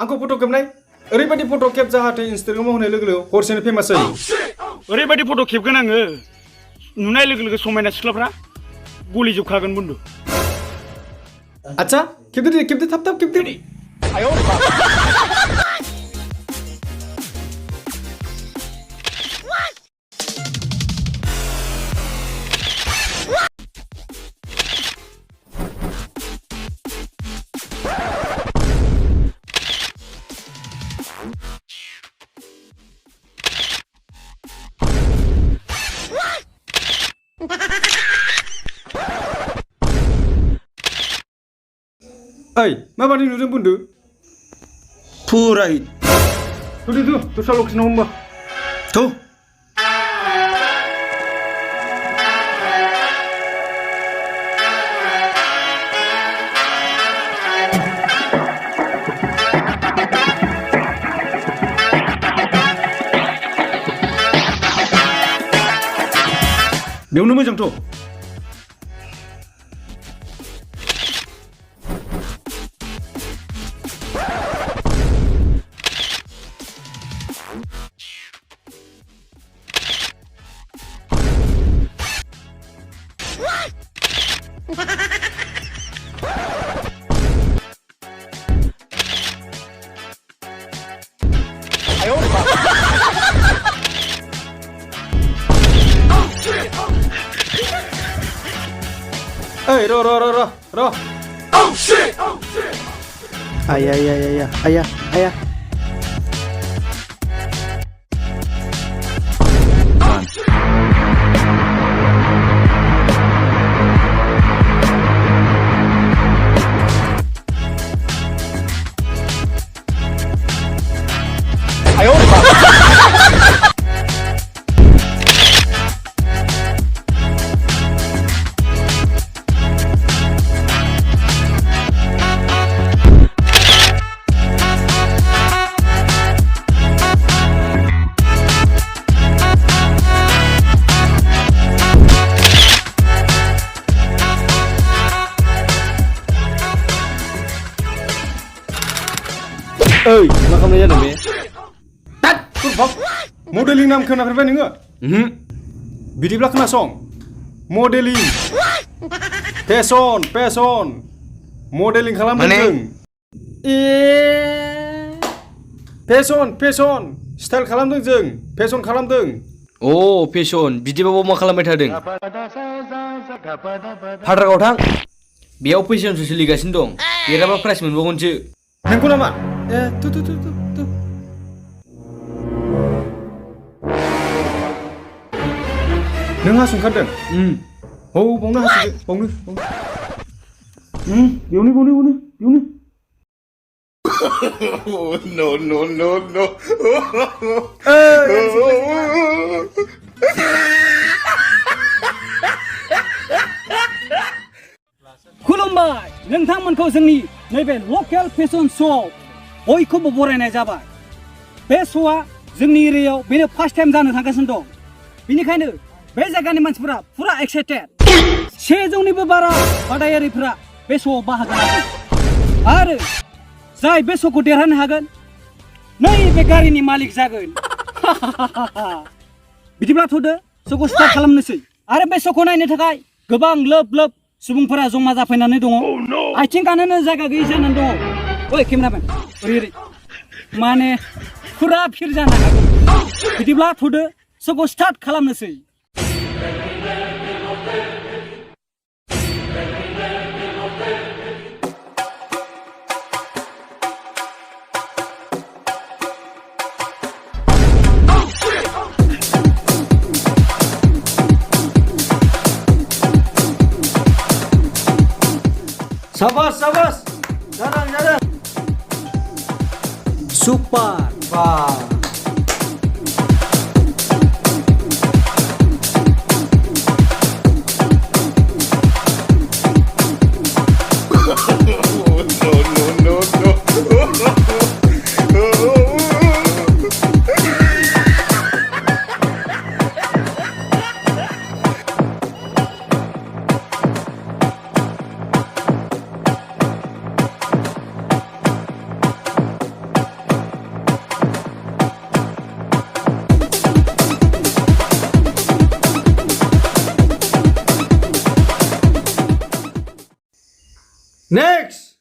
आंखौ फट' खेबनाय ओरैबायदि फट' खेब जाहाथे इन्स्टाग्रामाव होनाय लोगो लोगो हरसेनो फेमास जायो ओरैबायदि फट' खेबगोन आङो नुनाय लोगो लोगो समायना सिख्लाफ्रा गलिजोबखागोन बन्दु आच्छा खेबदो थाब खेबदो ओइ माबादि नुदों बन्दु फुरा हिट थु दस्रा लकेसनाव होमबा थु बेयावनो मोजांथ' Hey, ro. Oh shit! Ayah. Oi, मा खालामनाय जादों बे? तात गुरबां मडेलिं नाम खोनाफेरबाय नोङो? बिदिब्ला खोनासं मडेलिं फेशन मडेलिं खालामदों जों फेशन स्टाइल खालामदों जों फेशन खालामदों अ फेशन बिदिबाबो मा खालामबाय थादों हाद्रागाव थां बेयाव फेशनसो सोलिगासिनो दं देराबा प्राइस मोनबावगोनसो नोंखौ नामा तु नों हासुंखारदों औ बावनो हासुदो बावनो बेयावनो No. खुलुमबाय नोंथांमोनखौ जोंनि नैबे लकेल फेशन श'आव बयखौबो बरायनाय जाबाय बे श'आ जोंनि एरियायाव बेनो फार्स्ट टाइम जानो थांगासिनो दं बेनिखायनो बे जायगानि मानसिफोरा पुरा एक्साइटेड 100निबो बारा बादायारिफोरा बे श'आव बाहागो लागोन आरो जाय बे श'खौ देरहानो हागोन नैबे गारिनि मालिक जागोन बिदिब्ला थ'दो श'खौ स्टार्ट खालामनोसै आरो बे श'खौ नायनो थाखाय गोबां लोब सुबुंफोरा जमा जाफैनानै दङ आथिं गानोनो जायगा गैयै जानानै दङ ओइ केमेरामेन ओरै माने पुरा फिर जानो हागौ बिदिब्ला थ'दो श'खौ स्टार्ट खालामनोसै Sabar. Jarang. Super. Wah. No. Next.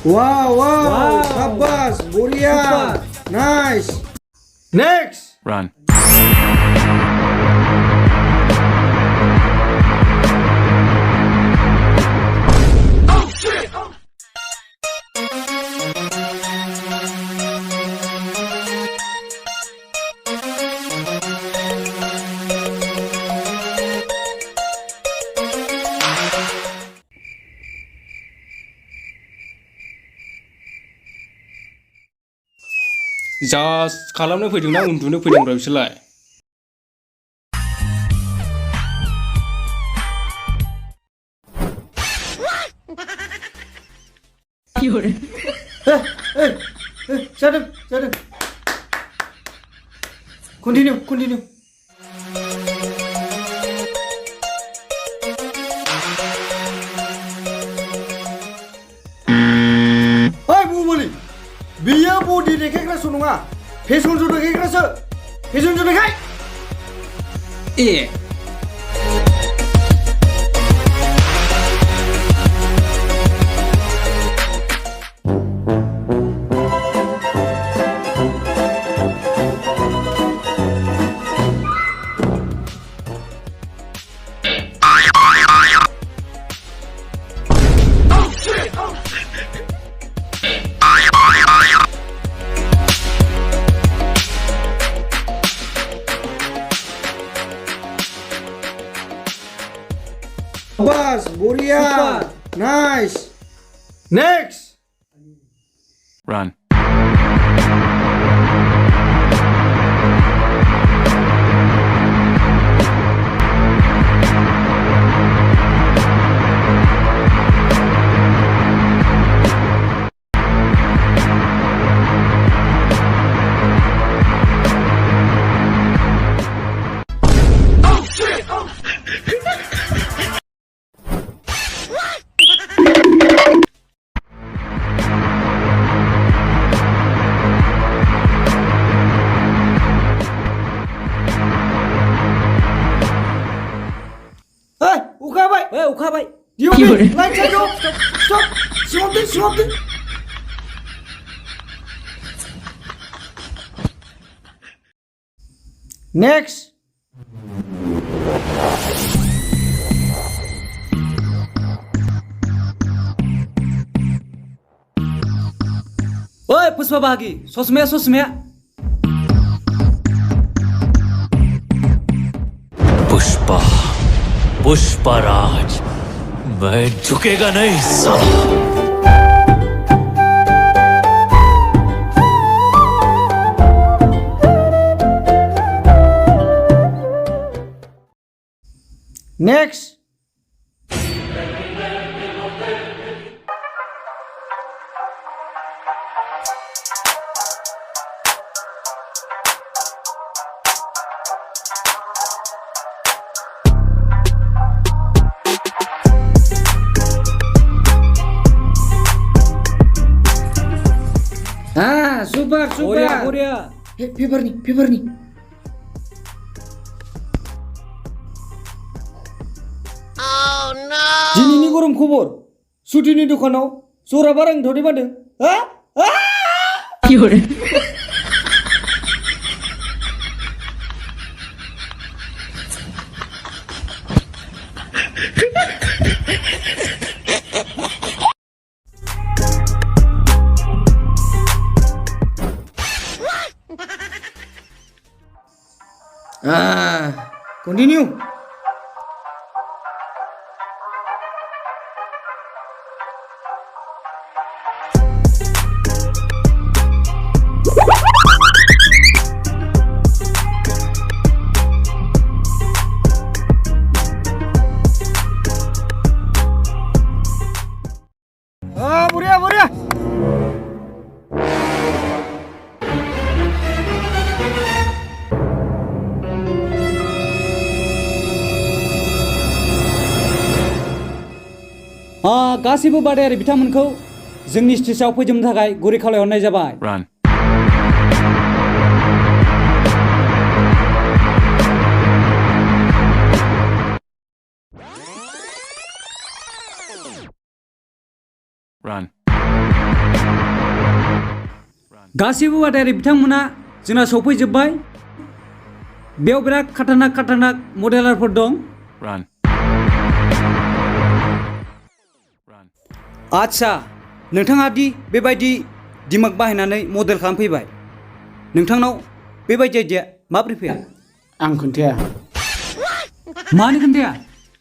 Wow. Shabash. Buria. Nice. Next. Run. Just खालामनो फैदों ना उन्दुनो फैदों ब्रा बिसोरलाय? जादों. Continue. Hai Bumuli. Biya body देखायग्रासो नङा फेशन शो देखायग्रासो फेशन शो देखाय Bas, Buria. Nice. Next. Run. Ukhabai. Diupi, like stop. Stop. Next. Oi, Puspa Bagi, sosmea. Pushparaj मैं झुकेगा नहीं साला Next. Super. Buria. पेपारनि दिनैनि गरम खबर सुटिनि दखानाव जरा बारायनो थ'दे मादों हा Continue. बरिया गासैबो बादायारि बिथांमोनखौ जोंनि स्टेजआव फैजोबनो थाखाय गुरै खावलायहरनाय जाबाय Run. Run. गासैबो बादायारि बिथांमोना जोंना सफैजोबबाय बेयाव बिराद खाटारनाक मडेलारफोर दं Run. आच्छा नोंथाङा दि बेबायदि दिमाग बाहायनानै मडेल खालामफैबाय नोंथांनाव बेबायदि आइडिया माबोरै फैया आं खोन्थाया मानो खोन्थाया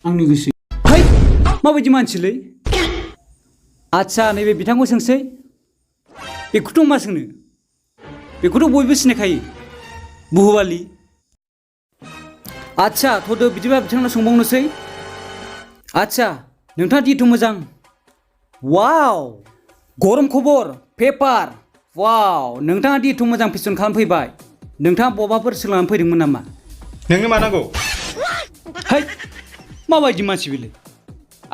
आंनि गोसो है माबायदि मानसिलै आच्छा नैबे बिथांखौ सोंसै बेखौथ' मा सोंनो बेखौथ' बयबो सिनायखायो बुहुवालि आच्छा थ'दो बिदिबा बिथांनाव सोंबावनोसै आच्छा नोंथाङा दिथ' मोजां वाव गरम खबर पेपार वाव नोंथाङा दिथ' मोजां फेसन खालामफैबाय नोंथाङा बबाफोर सोलोंनानै फैदोंमोन नामा नोंनो मा नांगौ है माबायदि मानसि बेलाय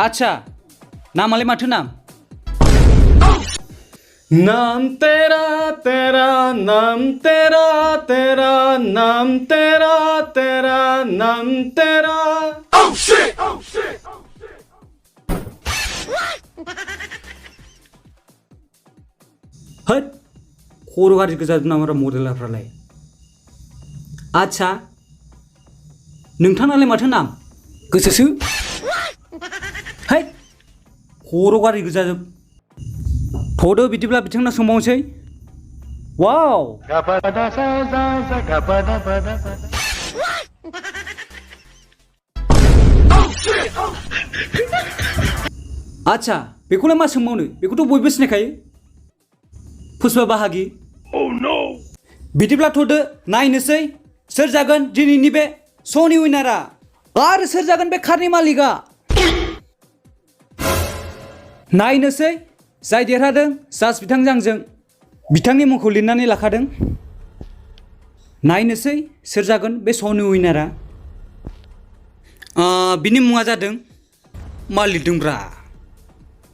आच्छा नामालाय माथो नाम नाम तेरा तेरा नाम तेरा तेरा नाम तेरा तेरा नाम तेरा होद खर' गाज्रि गोजाजोब नामा मडेलारफ्रालाय आच्छा नोंथांनालाय माथो नाम गोसोसो है खर' गाज्रि गोजाजोब थ'दो बिदिब्ला बिथांनाव सोंबावनोसै वाव आच्छा बेखौलाय मा सोंबावनो बेखौथ' बयबो सिनायखायो पुष्पा बाहागि बिदिब्ला थ'दो नायनोसै सोर जागोन दिनैनि बे श'नि उइनारा आरो सोर जागोन बे कारनि मालिकआ नायनोसै जाय देरहादों जाज बिथांजों आंजों बिथांनि मुंखौ लिरनानै लाखादों नायनोसै सोर जागोन बे श'नि उइनारा बिनि मुङा जादों मा लिरदोंब्रा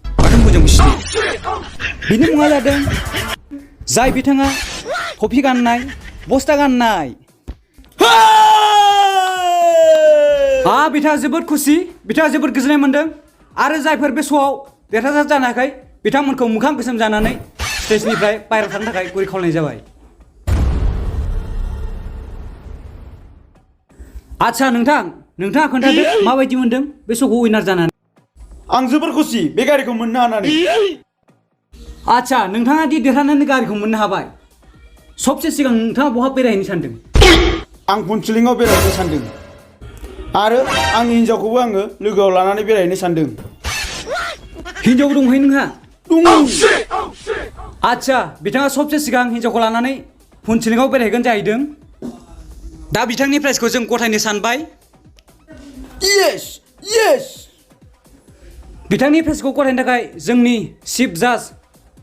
माथो मोजां सिनाया बिनि मुङा जादों जाय बिथाङा टफि गाननाय बस्था गाननाय बिथाङा जोबोद खुसि बिथाङा जोबोद गोजोननाय मोनदों आरो जायफोर बे श'आव देरहासार जानो हायाखै बिथांमोनखौ मोखां गोसोम जानानै स्टेजनिफ्राय बायह्रायाव थांनो थाखाय गुरै खावलायनाय जाबाय आच्छा नोंथाङा खोन्थादो माबायदि मोनदों बे श'खौ उइनार जानानै आं जोबोर खुसि बे गारिखौ मोननो हानानै आच्छा नोंथाङा दि देरहानानै गारिखौ मोननो हाबाय सबसे सिगां नोंथाङा बहा बेरायहैनो सानदों आं फुनसिलिङाव बेरायहैनो सानदों आरो आंनि हिन्जावखौबो आङो लोगोआव लानानै बेरायहैनो सानदों हिन्जाव दंहै नोंहा दङ आच्छा बिथाङा सबसे सिगां हिन्जावखौ लानानै फुनसिलिङाव बेरायहैगोन जाहैदों दा बिथांनि प्राइजखौ जों गथायनो सानबाय येस बिथांनि प्राइजखौ गथायनो थाखाय जोंनि चिफ जाज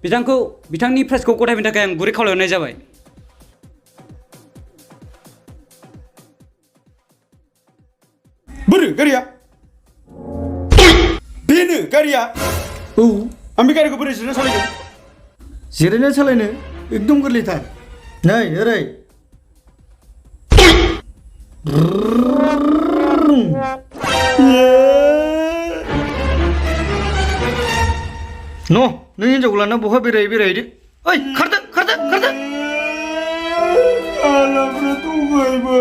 बिथांखौ बिथांनि प्राइजखौ गथायनो थाखाय आं गुरै खावलायहरनाय जाबाय बोरो गारिया बेनो गारिया औ आं बे गारिखौ बोरै जिरायना सालायगोन जिरायना सालायनो एकदम गोरलैथार नै ओरै No, नों हिन्जावखौ लाना बहा बेरायहैदो ओइ खारदो आलाफ्रा दंबायबो